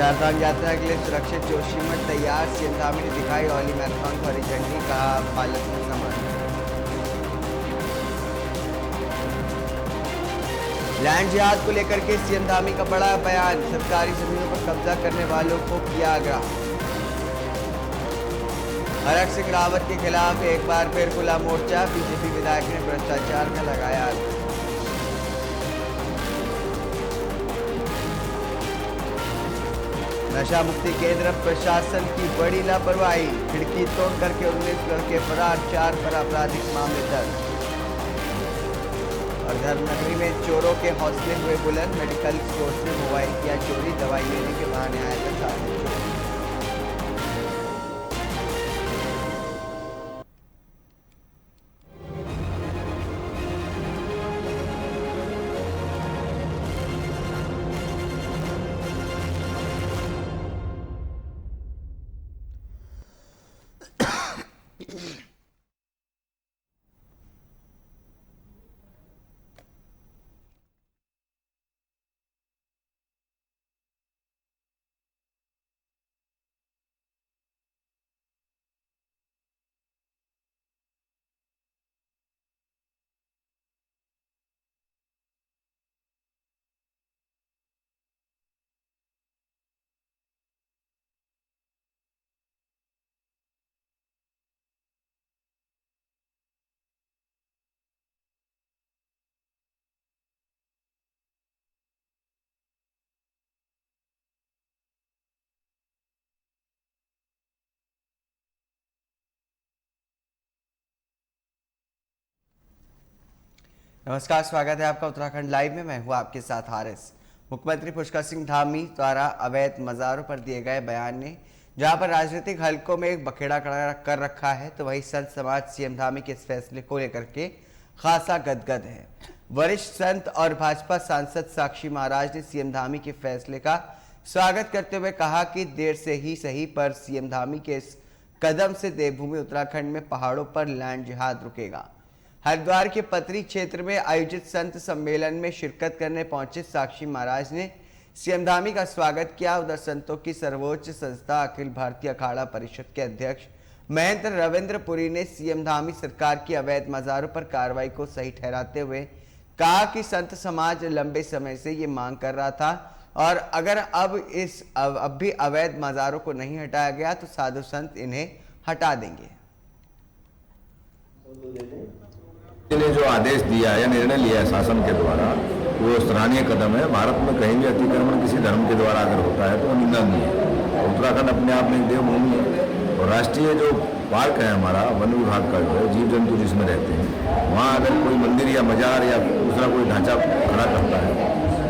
चारधाम यात्रा के लिए सुरक्षित जोशीमठ तैयार। सीएम धामी ने दिखाई औली मैराथन को हरी झंडी, कहा पालक में समर्थ। लैंड जिहाद को लेकर के सीएम धामी का बड़ा बयान। सरकारी जमीनों पर कब्जा करने वालों को किया आगाह। हरक सिंह रावत के खिलाफ एक बार फिर खुला मोर्चा। बीजेपी विधायक ने भ्रष्टाचार का लगाया आरोप। नशा मुक्ति केंद्र प्रशासन की बड़ी लापरवाही। खिड़की तोड़ करके 19 लड़के फरार, 4 पर आपराधिक मामले दर्ज। और धर्मनगरी में चोरों के हौसले हुए बुलंद। मेडिकल स्टोर से मोबाइल किया चोरी, दवाई लेने के बहाने आया था साथ। नमस्कार, स्वागत है आपका उत्तराखंड लाइव में। मैं हूं आपके साथ हारिस। मुख्यमंत्री पुष्कर सिंह धामी द्वारा अवैध मज़ारों पर दिए गए बयान ने जहां पर राजनीतिक हलकों में एक बखेड़ा खड़ा कर रखा है, तो वहीं संत समाज सीएम धामी के इस फैसले को लेकर के खासा गदगद है। वरिष्ठ संत और भाजपा सांसद साक्षी महाराज ने सीएम धामी के फैसले का स्वागत करते हुए कहा कि देर से ही सही पर सीएम धामी के इस कदम से देवभूमि उत्तराखंड में पहाड़ों पर लैंड जिहाद रुकेगा। हरिद्वार के पतरी क्षेत्र में आयोजित संत सम्मेलन में शिरकत करने पहुंचे साक्षी महाराज ने सीएम धामी का स्वागत किया। उधर संतों की सर्वोच्च संस्था अखिल भारतीय अखाड़ा परिषद के अध्यक्ष महंत रविंद्र पुरी ने सीएम धामी सरकार की अवैध मज़ारों पर कार्रवाई को सही ठहराते हुए कहा कि संत समाज लंबे समय से ये मांग कर रहा था और अगर अब भी अवैध मज़ारों को नहीं हटाया गया तो साधु संत इन्हें हटा देंगे। ने जो आदेश दिया है, निर्णय लिया है शासन के द्वारा, वो सराहनीय कदम है। भारत में कहीं भी अतिक्रमण किसी धर्म के द्वारा अगर होता है तो निंदनीय है। उत्तराखंड अपने आप में एक देवभूमि है और राष्ट्रीय जो पार्क है हमारा, वन विभाग का जो है, जीव जंतु जिसमें रहते हैं, वहाँ अगर कोई मंदिर या मजार या दूसरा कोई ढांचा खड़ा करता है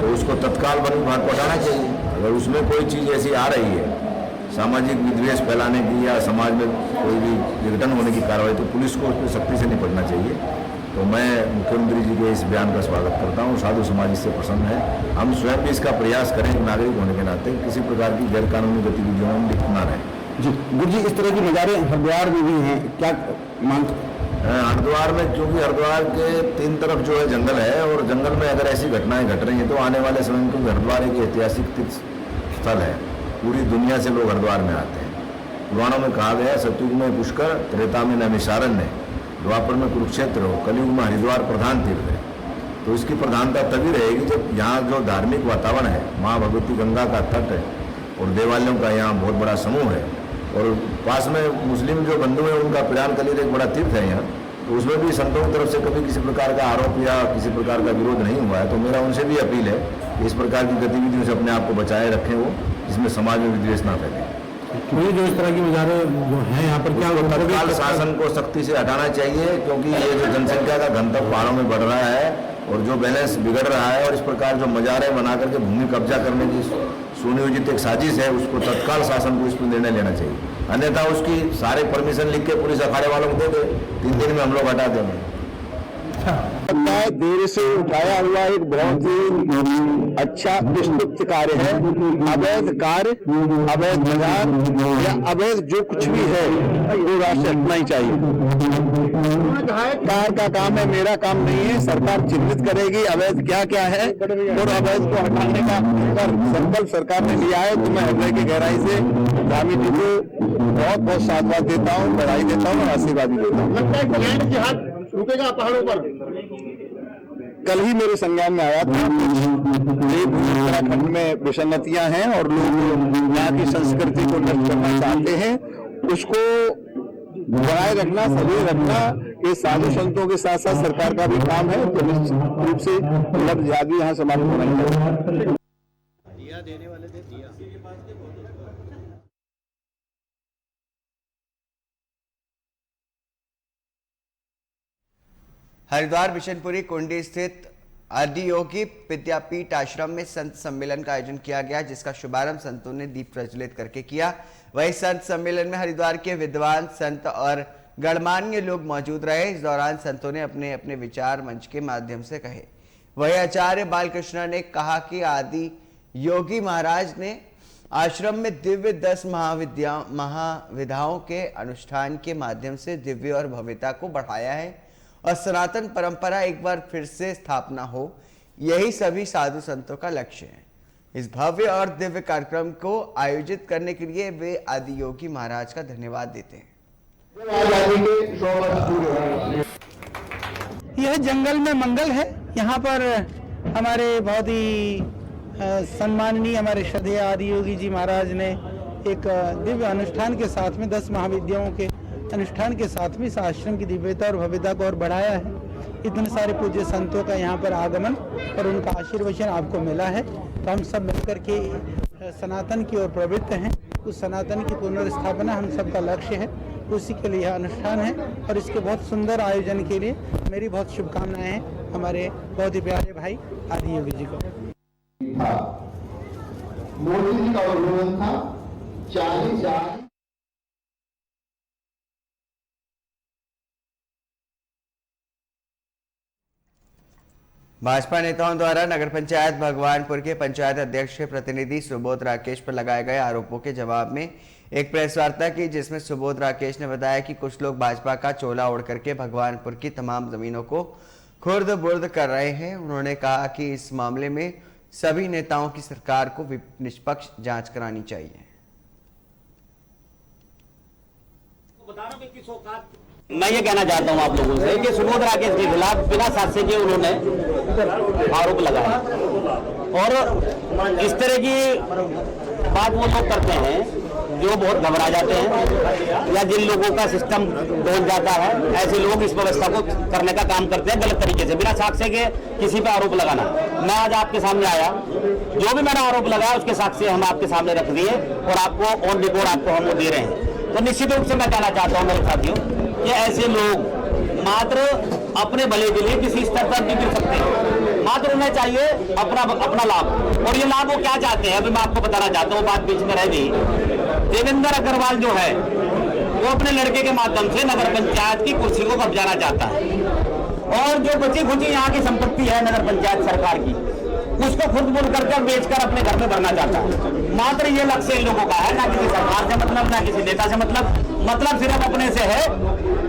तो उसको तत्काल वन विभाग को हटाना चाहिए। अगर उसमें कोई चीज़ ऐसी आ रही है सामाजिक विद्वेष फैलाने की या समाज में कोई भी विघटन होने की कार्रवाई, तो पुलिस को उस पर सख्ती से निपटना चाहिए। तो मैं मुख्यमंत्री जी के इस बयान का स्वागत करता हूँ। साधु समाज इससे प्रसन्न है। हम स्वयं भी इसका प्रयास करें, नागरिक होने के नाते किसी प्रकार की गैर कानूनी गतिविधियों में लिप्त न रहें। जी गुरु जी, इस तरह की मज़ारें हरिद्वार में भी हैं, क्या मांग? हरिद्वार में, क्योंकि हरिद्वार के 3 तरफ जो है जंगल है और जंगल में अगर ऐसी घटनाएं घट रही हैं तो आने वाले समय में, क्योंकि हरिद्वार एक ऐतिहासिक तीर्थ स्थल है, पूरी दुनिया से लोग हरिद्वार में आते हैं। पुराणों में कहा गया, सतयुग में पुष्कर, त्रेता में नैमिषारण्य, द्वापर में कुरुक्षेत्र हो, कलयुग में हरिद्वार प्रधान तीर्थ है। तो इसकी प्रधानता तभी रहेगी जब यहाँ जो धार्मिक वातावरण है, माँ भगवती गंगा का तट है और देवालयों का यहाँ बहुत बड़ा समूह है और पास में मुस्लिम जो बंधु हैं उनका पिरान कलीर एक बड़ा तीर्थ है यहाँ, तो उसमें भी संतों की तरफ से कभी किसी प्रकार का आरोप या किसी प्रकार का विरोध नहीं हुआ है। तो मेरा उनसे भी अपील है कि इस प्रकार की गतिविधियों से अपने आप को बचाए रखें, वो जिसमें समाज में विद्वेष ना फैले। ये जो इस तरह की मज़ारें जो हैं यहाँ पर, क्या तत्काल शासन को सख्ती से हटाना चाहिए, क्योंकि ये जो जनसंख्या का घनत्व पहाड़ों में बढ़ रहा है और जो बैलेंस बिगड़ रहा है और इस प्रकार जो मज़ारें बना करके भूमि कब्जा करने की सुनियोजित एक साजिश है, उसको तत्काल शासन को इस पर निर्णय लेना चाहिए। अन्यथा उसकी सारे परमिशन लिख के पुलिस अखाड़े वालों को दे दे, 3 दिन में हम लोग हटा देंगे। देर से उठाया हुआ एक बहुत ही अच्छा विस्तृत कार्य है। अवैध कार्य, अवैध मज़ार या अवैध जो कुछ भी है वो रास्ते हटना ही चाहिए। सरकार का काम है, मेरा काम नहीं है। सरकार चिन्हित करेगी अवैध क्या क्या है और अवैध को हटाने का संकल्प सरकार ने लिया है। तो मैं हृदय की गहराई से धामी जी को बहुत बहुत साधुवाद देता हूँ, बधाई देता हूँ और आशीर्वाद भी देता हूँ। लगता है कि लैंड जिहाद रुकेगा पहाड़ों पर। कल ही मेरे संज्ञान में आया था, उत्तराखंड में विसंगतियां हैं और लोग यहाँ की संस्कृति को नष्ट करना चाहते हैं, उसको बनाए रखना, सजोए रखना ये साधु संतों के साथ साथ सरकार का भी काम है। तो निश्चित रूप से लफ्ज़ जिहाद भी यहाँ समाप्त होना चाहिए। हरिद्वार बिशनपुरी कुंडी स्थित आदियोगी विद्यापीठ आश्रम में संत सम्मेलन का आयोजन किया गया, जिसका शुभारंभ संतों ने दीप प्रज्वलित करके किया। वहीं संत सम्मेलन में हरिद्वार के विद्वान संत और गणमान्य लोग मौजूद रहे। इस दौरान संतों ने अपने अपने विचार मंच के माध्यम से कहे। वहीं आचार्य बालकृष्ण ने कहा कि आदि योगी महाराज ने आश्रम में दिव्य 10 महाविधाओं के अनुष्ठान के माध्यम से दिव्य और भव्यता को बढ़ाया है और सनातन परंपरा एक बार फिर से स्थापना हो, यही सभी साधु संतों का लक्ष्य है। इस भव्य और दिव्य कार्यक्रम को आयोजित करने के लिए वे आदि योगी महाराज का धन्यवाद देते हैं। यह जंगल में मंगल है। यहाँ पर हमारे बहुत ही सम्माननीय हमारे श्रद्धेय आदि योगी जी महाराज ने एक दिव्य अनुष्ठान के साथ में 10 महाविद्याओं के अनुष्ठान के साथ में इस आश्रम की दिव्यता और भव्यता को और बढ़ाया है। इतने सारे पूज्य संतों का यहाँ पर आगमन और उनका आशीर्वचन आपको मिला है। तो हम सब मिलकर के सनातन की ओर प्रवृत्त हैं। उस सनातन की पुनर्स्थापना हम सबका लक्ष्य है, उसी के लिए यह अनुष्ठान है और इसके बहुत सुंदर आयोजन के लिए मेरी बहुत शुभकामनाएं हैं हमारे बहुत ही प्यारे भाई आदि योगी जी को। मोदी जी का उद्बोधन था 40,000 भाजपा नेताओं द्वारा नगर पंचायत भगवानपुर के पंचायत अध्यक्ष के प्रतिनिधि सुबोध राकेश पर लगाए गए आरोपों के जवाब में एक प्रेस वार्ता की, जिसमें सुबोध राकेश ने बताया कि कुछ लोग भाजपा का चोला ओढ़ करके भगवानपुर की तमाम जमीनों को खुर्द बुर्द कर रहे हैं। उन्होंने कहा कि इस मामले में सभी नेताओं की सरकार को निष्पक्ष जांच करानी चाहिए। मैं ये कहना चाहता हूँ आप लोगों से कि सुबोध राकेश के खिलाफ बिना साक्ष्य के उन्होंने आरोप लगाया और इस तरह की बात वो लोग करते हैं जो बहुत घबरा जाते हैं या जिन लोगों का सिस्टम डोल जाता है। ऐसे लोग इस व्यवस्था को करने का काम करते हैं गलत तरीके से, बिना साक्ष्य के किसी पे आरोप लगाना। मैं आज आपके सामने आया, जो भी मैंने आरोप लगाया उसके साक्ष्य हम आपके सामने रख दिए और आपको ऑन रिकॉर्ड आपको हम वो दे रहे हैं। तो निश्चित रूप से मैं कहना चाहता हूँ मेरे साथियों कि ऐसे लोग मात्र अपने भले के लिए किसी स्तर पर भी गिर सकते हैं, मात्र उन्हें चाहिए अपना लाभ। और ये लाभ वो क्या चाहते हैं अभी मैं आपको बताना चाहता हूँ, बात बीच में रह गई। देवेंद्र अग्रवाल जो है वो अपने लड़के के माध्यम से नगर पंचायत की कुर्सी को कब्जाना चाहता है और जो बची खुची यहाँ की संपत्ति है नगर पंचायत सरकार की उसको खुद बुल करके बेचकर अपने घर में भरना चाहता है। मात्र ये लक्ष्य इन लोगों का है, ना किसी सरकार से मतलब, ना किसी नेता से मतलब सिर्फ अपने से है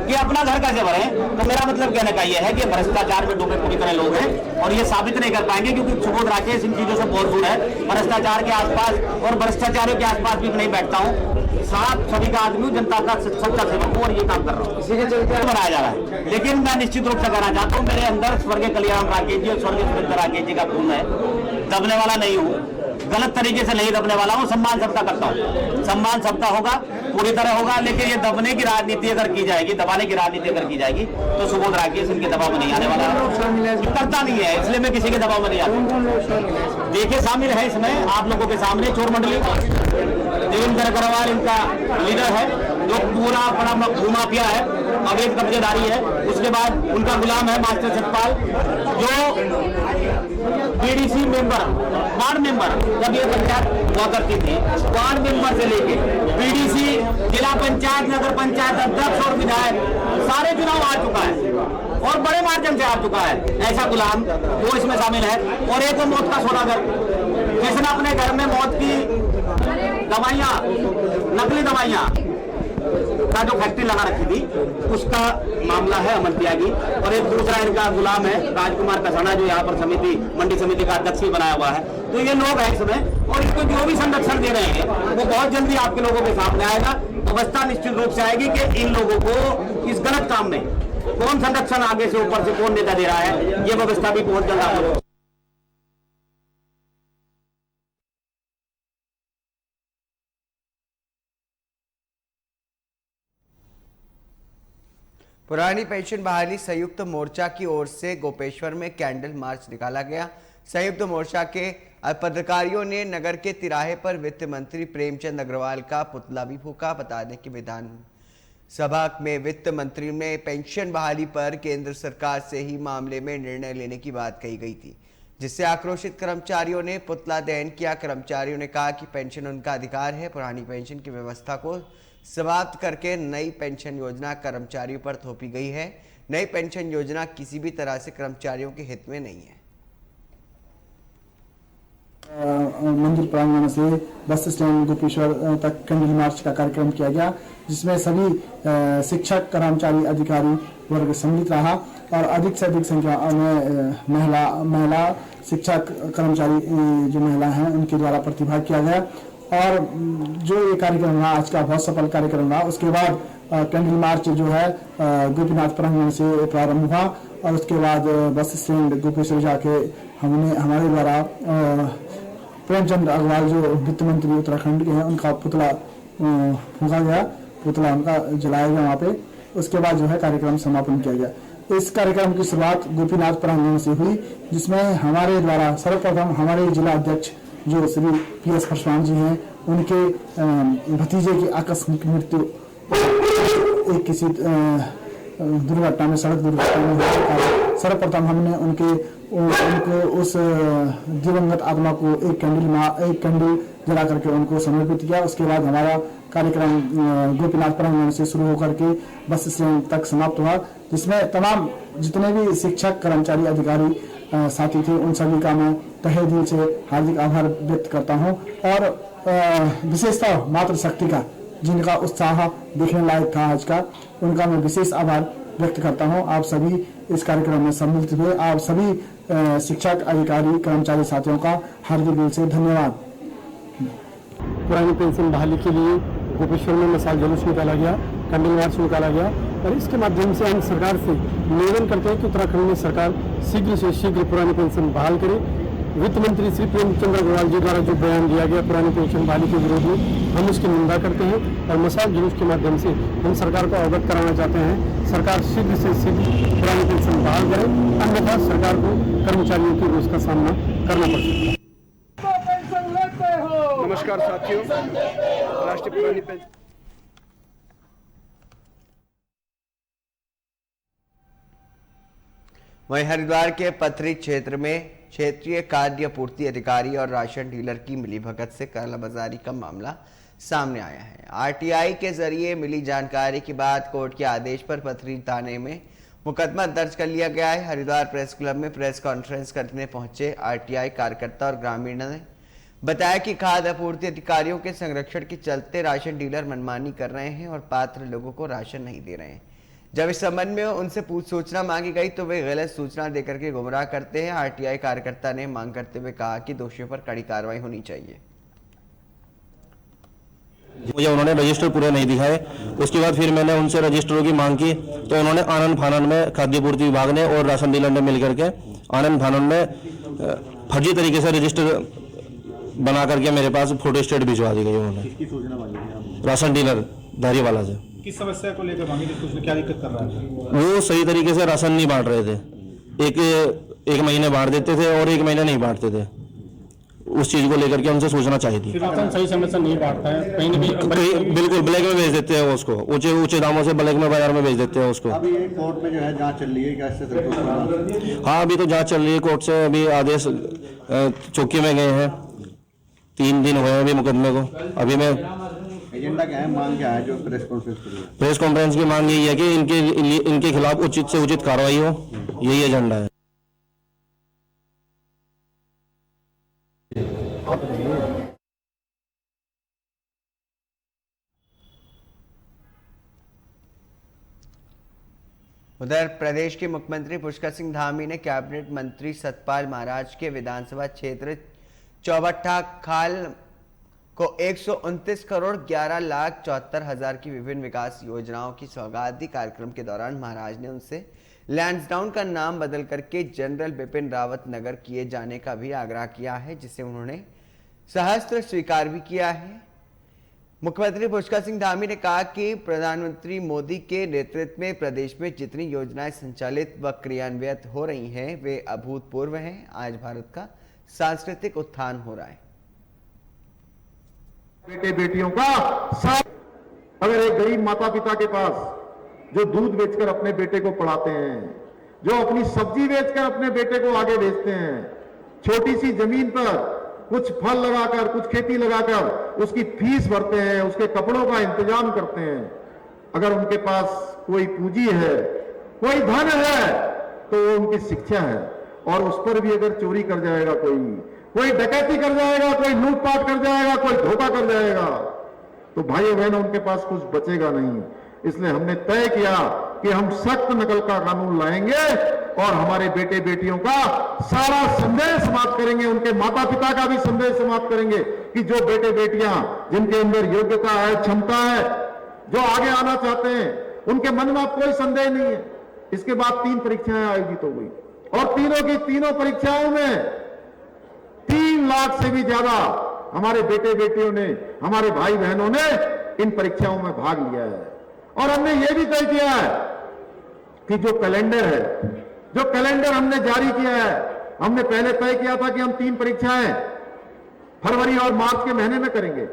कि अपना घर कैसे भरे। तो मेरा मतलब कहने का ये है कि भ्रष्टाचार में डूबे पूरी तरह लोग हैं और ये साबित नहीं कर पाएंगे क्योंकि सुबोध राकेश इन चीजों से बहुत दूर है। भ्रष्टाचार के आसपास और भ्रष्टाचारियों के आसपास भी नहीं बैठता हूँ। साफ सभी का आदमी जनता का सच्चा सेवक हूँ और ये काम कर रहा हूँ, इसी के चलते बनाया जा रहा है। लेकिन मैं निश्चित रूप से कहना चाहता हूँ मेरे अंदर स्वर्गीय कल्याण राकेश जी और स्वर्गीय सुरेंद्र राकेश जी का खून है, दबने वाला नहीं हूँ, गलत तरीके से नहीं दबने वाला हूँ। सम्मान सबका करता हूँ, सम्मान सबका होगा, पूरी तरह होगा। लेकिन ये दबने की राजनीति अगर की जाएगी, दबाने की राजनीति अगर की जाएगी तो सुबोध राकेश इनके दबाव में नहीं आने वाला है, करता नहीं है, इसलिए मैं किसी के दबाव में नहीं आता। देखिए शामिल है इसमें आप लोगों के सामने चोर मंडली, देवेंद्र अग्रवाल इनका लीडर है जो पूरा बड़ा भूमाफिया है, अवैध कब्जेदारी है। उसके बाद उनका गुलाम है मास्टर सतपाल जो बीडीसी मेंबर, वार्ड मेंबर, जब ये पंचायत हुआ करती थी वार्ड मेंबर से लेके बीडीसी, जिला पंचायत, नगर पंचायत अध्यक्ष और विधायक सारे चुनाव आ चुका है और बड़े मार्जिन से आ चुका है। ऐसा गुलाम वो इसमें शामिल है। और एक मौत का सौदागर जिसने अपने घर में मौत की दवाइयाँ, नकली दवाइयाँ का जो फैक्ट्री लगा रखी थी उसका मामला है अमन त्यागी, और एक दूसरा इनका गुलाम है राजकुमार कसाना, जो यहाँ पर समिति मंडी समिति का अध्यक्ष भी बनाया हुआ है। तो ये लोग हैं इसमें, और इसको जो भी संरक्षण दे रहे हैं वो बहुत जल्दी आपके लोगों के सामने आएगा। व्यवस्था निश्चित रूप से आएगी कि इन लोगों को इस गलत काम में कौन संरक्षण आगे से ऊपर से कौन नेता दे रहा है, ये व्यवस्था भी बहुत जल्द आप लोग। पुरानी पेंशन बहाली संयुक्त मोर्चा की ओर से गोपेश्वर में कैंडल मार्च निकाला गया। संयुक्त मोर्चा के पदाधिकारियों ने नगर के तिराहे पर वित्त मंत्री प्रेमचंद अग्रवाल का पुतला भी फूंका। बता दें कि विधानसभा में वित्त मंत्री ने पेंशन बहाली पर केंद्र सरकार से ही मामले में निर्णय लेने की बात कही गई थी, जिससे आक्रोशित कर्मचारियों ने पुतला दहन किया। कर्मचारियों ने कहा कि पेंशन उनका अधिकार है। पुरानी पेंशन की व्यवस्था को समाप्त करके नई पेंशन योजना कर्मचारियों पर थोपी गई है। नई पेंशन योजना किसी भी तरह से कर्मचारियों के हित में नहीं है। मंदिर प्रांगण से बस स्टैंड गोपेश्वर तक कैंडल मार्च का कार्यक्रम किया गया, जिसमें सभी शिक्षक, कर्मचारी, अधिकारी वर्ग सम्मिलित रहा और अधिक से अधिक संख्या में महिला शिक्षक, कर्मचारी जो महिला हैं उनके द्वारा प्रतिभाग किया गया। और जो ये कार्यक्रम रहा आज का बहुत सफल कार्यक्रम रहा। उसके बाद कैंडल मार्च जो है गोपीनाथ प्रांगण से प्रारंभ हुआ और उसके बाद बस स्टैंड गोपेश्वर जाके हमारे द्वारा प्रेमचंद अग्रवाल जो वित्त मंत्री उत्तराखंड के हैं उनका पुतला फूंका गया, पुतला उनका जलाया गया वहाँ पे। उसके बाद जो है कार्यक्रम समापन किया गया। इस कार्यक्रम की शुरुआत गोपीनाथ प्रांगण से हुई, जिसमें हमारे द्वारा सर्वप्रथम हमारे जिला अध्यक्ष जो श्री PS पासवान जी हैं, उनके भतीजे की आकस्मिक मृत्यु एक किसी दुर्घटना में, सड़क दुर्घटना में होने के कारण सर्वप्रथम हमने उनको उस दिवंगत आत्मा को एक कैंडल जला करके उनको समर्पित किया। उसके बाद हमारा कार्यक्रम गोपीनाथ प्रांगण से शुरू होकर के बस स्टैंड तक समाप्त हुआ, जिसमें तमाम जितने भी शिक्षक, कर्मचारी, अधिकारी साथी थे उन सभी का मैं तहे दिल से हार्दिक आभार व्यक्त करता हूं। और विशेषतः मातृशक्ति का जिनका उत्साह देखने लायक था आज का, उनका मैं विशेष आभार व्यक्त करता हूं। आप सभी इस कार्यक्रम में सम्मिलित हुए, आप सभी शिक्षक, अधिकारी, कर्मचारी साथियों का हार्दिक दिल से धन्यवाद। पुरानी पेंशन बहाली के लिए गोपेश्वर में मिसाल जुलूस निकाला गया, कैंडल मार्च निकाला गया और इसके माध्यम से हम सरकार से निवेदन करते हैं कि उत्तराखंड में सरकार शीघ्र से शीघ्र पुरानी पेंशन बहाल करे। वित्त मंत्री श्री प्रेमचंद अग्रवाल जी द्वारा जो बयान दिया गया पुरानी पेंशन बहाली के विरोध में, हम उसकी निंदा करते हैं और मिसाल जुलूस के माध्यम से हम सरकार को अवगत कराना चाहते हैं सरकार शीघ्र से शीघ्र पुरानी पेंशन बहाल करे, अन्यथा सरकार को कर्मचारियों के रोष का सामना करना पड़ सकता है। नमस्कार साथियों, राष्ट्रीय पुरानी पेंशन वहीं हरिद्वार के पथरी क्षेत्र में क्षेत्रीय खाद्य आपूर्ति अधिकारी और राशन डीलर की मिलीभगत से कालाबाजारी का मामला सामने आया है। RTI के जरिए मिली जानकारी के बाद कोर्ट के आदेश पर पथरी थाने में मुकदमा दर्ज कर लिया गया है। हरिद्वार प्रेस क्लब में प्रेस कॉन्फ्रेंस करने पहुंचे RTI कार्यकर्ता और ग्रामीणों ने बताया कि खाद्य आपूर्ति अधिकारियों के संरक्षण के चलते राशन डीलर मनमानी कर रहे हैं और पात्र लोगों को राशन नहीं दे रहे हैं। जब इस संबंध में उनसे सूचना मांगी गई तो वे गलत सूचना देकर के गुमराह करते हैं। RTI कार्यकर्ता ने मांग करते हुए कहा कि दोषियों पर कड़ी कार्रवाई होनी चाहिए। मुझे उन्होंने रजिस्टर पूरे नहीं दिखाए, उसके बाद फिर मैंने उनसे रजिस्टरों की मांग की तो उन्होंने आनंद फानन में खाद्य आपूर्ति विभाग ने और राशन डीलर ने मिलकर के आनंद फानन में फर्जी तरीके से रजिस्टर बना करके मेरे पास फोटो स्टेट भिजवा दी गई। उन्होंने राशन डीलर धारीवाला से किस समस्या को लेकर मांगी थी, उसमें क्या दिक्कत कर रहा है? वो सही तरीके से राशन नहीं बांट रहे थे, एक महीने बांट देते थे और एक महीने नहीं बांटते थे। उस चीज को लेकर के उनसे सोचना चाहिए थी। राशन सही समय से नहीं बांटता है, कहीं बिल्कुल ब्लैक में बेच देते हैं उसको, ऊंचे दामों से ब्लैक में बाजार में बेच देते हैं उसको। अभी कोर्ट में जो है जांच चल रही है, क्या इससे संतुष्ट? हाँ, अभी तो जांच चल रही है कोर्ट से, अभी आदेश चौकी में गए हैं, 3 दिन हुए हैं अभी मुकदमे को। अभी मैं एजेंडा क्या है, मांग क्या है जो प्रेस कॉन्फ्रेंस कर रही है? प्रेस कॉन्फ्रेंस की मांग यही है कि इनके खिलाफ उचित से उचित कार्रवाई हो, यही एजेंडा है। उधर प्रदेश के मुख्यमंत्री पुष्कर सिंह धामी ने कैबिनेट मंत्री सतपाल महाराज के विधानसभा क्षेत्र चौबट्टा खाल को 129 करोड़ 11 लाख 74 हजार की विभिन्न विकास योजनाओं की सौगात दी। कार्यक्रम के दौरान महाराज ने उनसे लैंसडाउन का नाम बदल करके जनरल बिपिन रावत नगर किए जाने का भी आग्रह किया है, जिसे उन्होंने सहस्त्र स्वीकार भी किया है। मुख्यमंत्री पुष्कर सिंह धामी ने कहा कि प्रधानमंत्री मोदी के नेतृत्व में प्रदेश में जितनी योजनाएं संचालित व क्रियान्वित हो रही हैं वे अभूतपूर्व हैं। आज भारत का सांस्कृतिक उत्थान हो रहा है। बेटे बेटियों का साथ, अगर एक गरीब माता पिता के पास जो दूध बेचकर अपने बेटे को पढ़ाते हैं, जो अपनी सब्जी बेचकर अपने बेटे को आगे भेजते हैं, छोटी सी जमीन पर कुछ फल लगाकर कुछ खेती लगाकर उसकी फीस भरते हैं, उसके कपड़ों का इंतजाम करते हैं, अगर उनके पास कोई पूंजी है, कोई धन है, तो वो उनकी शिक्षा है। और उस पर भी अगर चोरी कर जाएगा, कोई डकैती कर जाएगा, कोई लूटपाट कर जाएगा, कोई धोखा कर जाएगा, तो भाइयों बहनों उनके पास कुछ बचेगा नहीं। इसलिए हमने तय किया कि हम सख्त नकल का कानून लाएंगे और हमारे बेटे बेटियों का सारा संदेह समाप्त करेंगे, उनके माता पिता का भी संदेह समाप्त करेंगे कि जो बेटे बेटियां जिनके अंदर योग्यता है, क्षमता है, जो आगे आना चाहते हैं, उनके मन में कोई संदेह नहीं है। इसके बाद 3 परीक्षाएं आयोजित हो गई और तीनों की तीनों परीक्षाओं में 3 लाख से भी ज्यादा हमारे बेटे बेटियों ने, हमारे भाई बहनों ने इन परीक्षाओं में भाग लिया है। और हमने ये भी तय किया है कि जो कैलेंडर हमने जारी किया है, हमने पहले तय किया था कि हम 3 परीक्षाएं फरवरी और मार्च के महीने में करेंगे।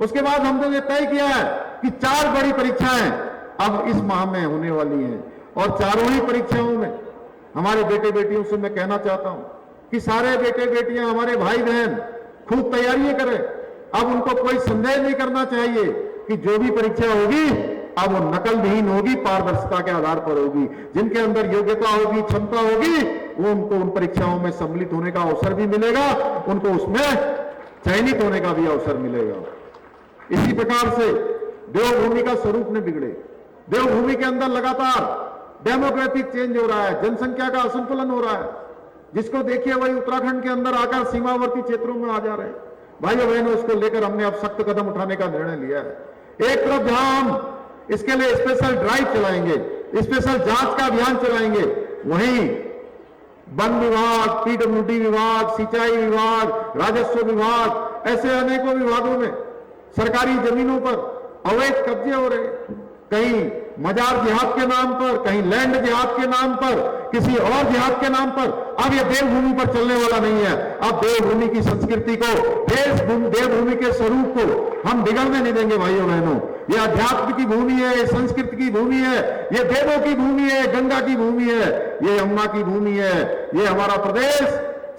उसके बाद हमने ये तय किया है कि 4 बड़ी परीक्षाएं अब इस माह में होने वाली हैं और चारों ही परीक्षाओं में हमारे बेटे बेटियों से मैं कहना चाहता हूं कि सारे बेटे बेटियां, हमारे भाई बहन खूब तैयारियां करें। अब उनको कोई संदेह नहीं करना चाहिए कि जो भी परीक्षा होगी अब वो नकल विहीन होगी, पारदर्शिता के आधार पर होगी। जिनके अंदर योग्यता होगी, क्षमता होगी, वो उनको उन परीक्षाओं में सम्मिलित होने का अवसर भी मिलेगा, उनको उसमें चयनित होने का भी अवसर मिलेगा। इसी प्रकार से देवभूमि का स्वरूप न बिगड़े। देवभूमि के अंदर लगातार डेमोक्रेटिक चेंज हो रहा है, जनसंख्या का असंतुलन हो रहा है, जिसको देखिए वही उत्तराखंड के अंदर आकर सीमावर्ती क्षेत्रों में आ जा रहे हैं। भाइयों बहनों, इसको लेकर हमने अब सख्त कदम उठाने का निर्णय लिया है। एक तरफ जहां हम इसके लिए स्पेशल ड्राइव चलाएंगे, स्पेशल जांच का अभियान चलाएंगे, वहीं वन विभाग, पीडब्ल्यूडी विभाग, सिंचाई विभाग, राजस्व विभाग, ऐसे अनेकों विभागों में सरकारी जमीनों पर अवैध कब्जे हो रहे, कहीं मजार जिहाद के नाम पर, कहीं लैंड जिहाद के नाम पर, किसी और जिहाद के नाम पर। अब ये देवभूमि पर चलने वाला नहीं है। अब देवभूमि की संस्कृति को, देवभूमि के स्वरूप को हम बिगड़ने नहीं देंगे। भाइयों बहनों, ये अध्यात्म की भूमि है, ये संस्कृति की भूमि है, ये देवों की भूमि है, गंगा की भूमि है, ये यमुना की भूमि है। ये हमारा प्रदेश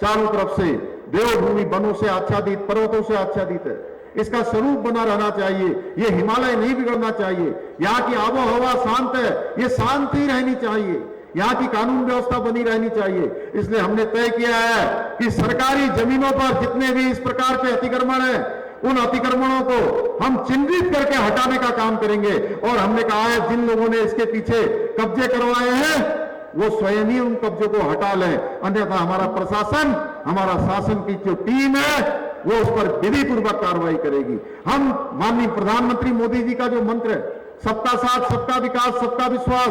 चारों तरफ से देवभूमि, वनों से आच्छादित, पर्वतों से आच्छादित है। इसका स्वरूप बना रहना चाहिए। ये हिमालय नहीं बिगड़ना चाहिए। यहाँ की आबो हवा शांत है, ये शांत ही रहनी चाहिए। यहाँ की कानून व्यवस्था बनी रहनी चाहिए। इसलिए हमने तय किया है कि सरकारी जमीनों पर जितने भी इस प्रकार के अतिक्रमण हैं, उन अतिक्रमणों को हम चिन्हित करके हटाने का काम करेंगे। और हमने कहा है जिन लोगों ने इसके पीछे कब्जे करवाए हैं वो स्वयं ही उन कब्जों को हटा लें, अन्यथा हमारा प्रशासन, हमारा शासन की जो टीम है वो उस पर विधि पूर्वक कार्रवाई करेगी। हम माननीय प्रधानमंत्री मोदी जी का जो मंत्र है, सबका साथ, सबका विकास, सबका विश्वास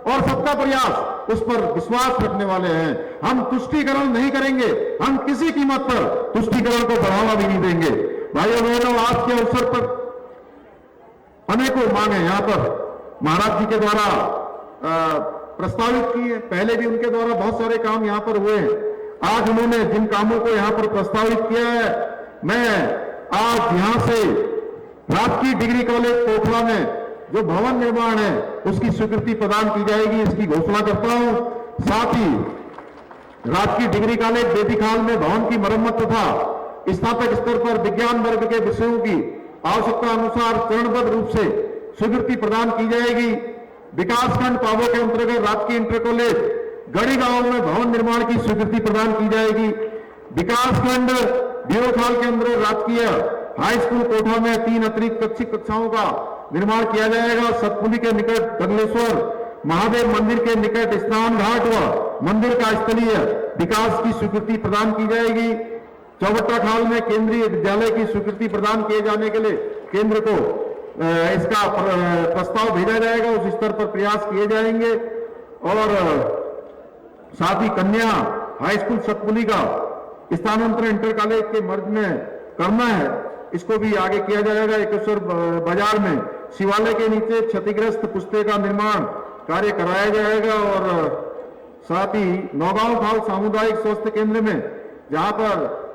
और सबका प्रयास, उस पर विश्वास रखने वाले हैं। हम तुष्टीकरण नहीं करेंगे, हम किसी कीमत पर तुष्टीकरण को बढ़ावा भी नहीं देंगे। भाइयों बहनों, आज के अवसर पर अनेकों मांगे यहाँ पर महाराज जी के द्वारा प्रस्तावित की है। पहले भी उनके द्वारा बहुत सारे काम यहाँ पर हुए हैं। आज उन्होंने जिन कामों को यहाँ पर प्रस्तावित किया है, मैं आज यहाँ से राजकीय डिग्री कॉलेज कोखला में जो भवन निर्माण है उसकी स्वीकृति प्रदान की जाएगी, इसकी घोषणा करता हूं। साथ ही राजकीय डिग्री कॉलेज बेदीखाल में भवन की मरम्मत तथा स्नातक स्तर पर विज्ञान वर्ग के विषयों की आवश्यकता अनुसार चरणबद्ध रूप से स्वीकृति प्रदान की जाएगी। विकासखंड पावो के अंतर्गत राजकीय इंटर कॉलेज गढ़ी गांव में भवन निर्माण की स्वीकृति प्रदान की जाएगी। विकासखंड बिरोखाल के अंदर राजकीय हाई स्कूल कोठा में 3 अतिरिक्त कक्षाओं का निर्माण किया जाएगा। सतपुली के निकट बगलेश्वर महादेव मंदिर के निकट स्नान घाट व मंदिर का स्थलीय विकास की स्वीकृति प्रदान की जाएगी। चौबट्टा खाल में केंद्रीय विद्यालय की स्वीकृति प्रदान किए जाने के लिए केंद्र को इसका प्रस्ताव भेजा जाएगा, उस स्तर पर प्रयास किए जाएंगे। और साथ ही कन्या हाई स्कूल सतपुली का स्थानांतरण इंटर कॉलेज के मर्ज में करना है, इसको भी आगे किया जाएगा। एकेश्वर बाजार में शिवालय के नीचे क्षतिग्रस्त पुस्ते का निर्माण कार्य कराया जाएगा। और साथ ही नौगांव खाल सामुदायिक स्वास्थ्य केंद्र में जहां पर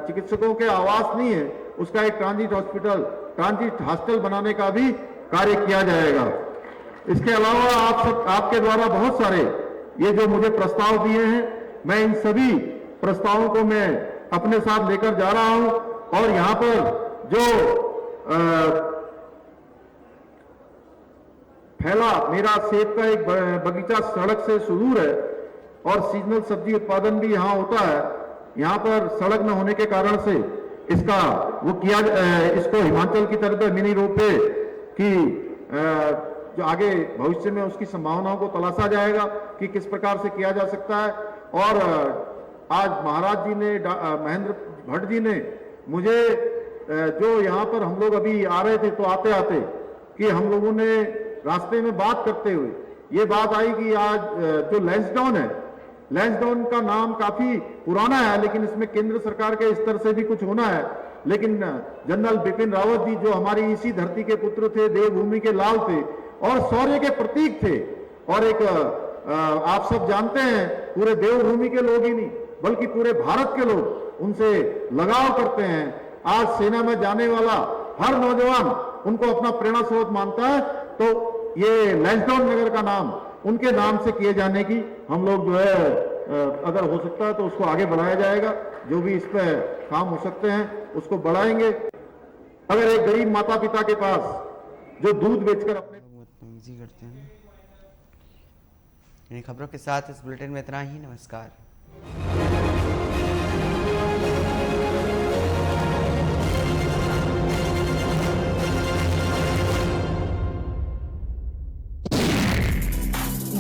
चिकित्सकों के आवास नहीं है, उसका एक ट्रांजिट हॉस्टल बनाने का भी कार्य किया जाएगा। इसके अलावा आपके द्वारा बहुत सारे ये जो मुझे प्रस्ताव दिए हैं, मैं इन सभी प्रस्तावों को मैं अपने साथ लेकर जा रहा हूं। और यहां पर जो फैला मेरा सेब का एक बगीचा सड़क से सुदूर है और सीजनल सब्जी उत्पादन भी यहां होता है। यहां पर सड़क न होने के कारण से इसका इसको हिमाचल की तरफ मिनी रोपवे की जो आगे भविष्य में उसकी संभावनाओं को तलाशा जाएगा कि किस प्रकार से किया जा सकता है। और आज महाराज जी ने, महेंद्र भट्ट जी ने मुझे जो यहाँ पर हम लोग अभी आ रहे थे तो आते आते कि हम लोगों ने रास्ते में बात करते हुए ये बात आई कि आज जो लैंसडाउन है, लैंसडाउन का नाम काफी पुराना है, लेकिन इसमें केंद्र सरकार के स्तर से भी कुछ होना है। लेकिन जनरल बिपिन रावत जी जो हमारी इसी धरती के पुत्र थे, देवभूमि के लाल थे और शौर्य के प्रतीक थे, और एक आप सब जानते हैं पूरे देवभूमि के लोग ही नहीं बल्कि पूरे भारत के लोग उनसे लगाव करते हैं। आज सेना में जाने वाला हर नौजवान उनको अपना प्रेरणा स्रोत मानता है। तो ये लैंसडाउन नगर का नाम उनके नाम से किए जाने की हम लोग जो है अगर हो सकता है तो उसको आगे बढ़ाया जाएगा। जो भी इस पर काम हो सकते हैं उसको बढ़ाएंगे। अगर एक गरीब माता पिता के पास जो दूध बेचकर अपने करते हैं। इन खबरों के साथ इस बुलेटिन में इतना ही। नमस्कार।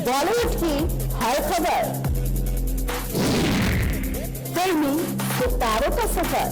बॉलीवुड की हर खबर, फिल्मी सितारों का सफर,